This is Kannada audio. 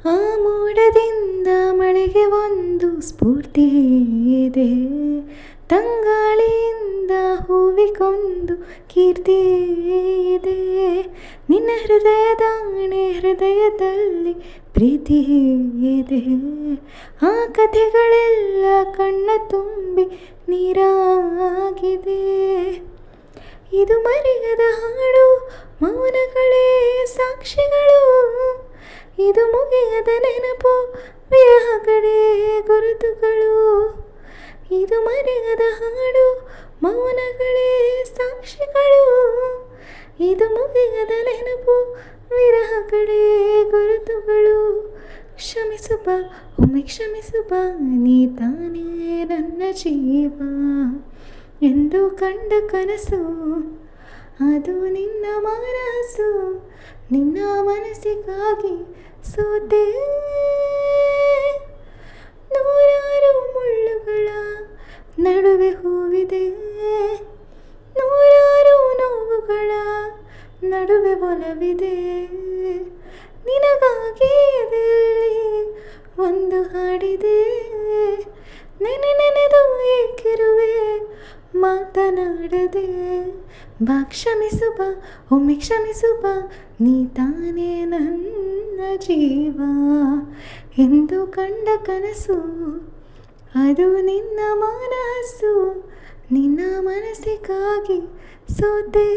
ಆ ಮೋಡದಿಂದ ಮಳೆಗೆ ಒಂದು ಸ್ಫೂರ್ತಿ ಇದೆ, ತಂಗಾಳಿಯಿಂದ ಹೂವಿಗೊಂದು ಕೀರ್ತಿ ಇದೆ. ನಿನ್ನ ಹೃದಯದಲ್ಲಿ ಪ್ರೀತಿ ಇದೆ. ಆ ಕಥೆಗಳೆಲ್ಲ ಕಣ್ಣ ತುಂಬಿ ನೀರಾಗಿದೆ. ಇದು ಮರೆಯದ ಹಾಡು, ಮೌನಗಳೇ ಸಾಕ್ಷಿಗಳು. ಇದು ಮುಗಿಯದ ನೆನಪು, ವಿರಹಗಳೇ ಗುರುತುಗಳು. ಇದು ಮರೆಯದ ಹಾಡು, ಮೌನಗಳೇ ಸಾಕ್ಷಿಗಳು. ಇದು ಮುಗಿಯದ ನೆನಪು, ವಿರಹಗಳೇ ಗುರುತುಗಳು. ಕ್ಷಮಿಸು ಬಾ, ಒಮ್ಮೆ ಕ್ಷಮಿಸು ಬಾ, ನೀ ತಾನೇ ನನ್ನ ಜೀವ ಎಂದು ಕಂಡ ಕನಸು, ಅದು ನಿನ್ನ ಮನಸ್ಸು. ನಿನ್ನ ಮನಸ್ಸಿಗಾಗಿ ಸೋತೆ. ನೂರಾರು ಮುಳ್ಳುಗಳ ನಡುವೆ ಹೂವಿದೆ, ನೂರಾರು ನೋವುಗಳ ನಡುವೆ ಒಲವಿದೆ. ನಿನಗಾಗಿ ಎದೆಯಲ್ಲಿ ಒಂದು ಹಾಡಿದೆ, ನೆನೆದು ಏಕಿರುವೆ ಮಾತನಾಡದೆ. ಬಾ ಕ್ಷಮಿಸು ಬಾ, ಒಮ್ಮೆ ಕ್ಷಮಿಸು ಬಾ, ನೀ ತಾನೇ ನನ್ನ ಜೀವ ಎಂದು ಕಂಡ ಕನಸು, ಅದು ನಿನ್ನ ಮನಸ್ಸು. ನಿನ್ನ ಮನಸ್ಸಿಗಾಗಿ ಸೋತೆ.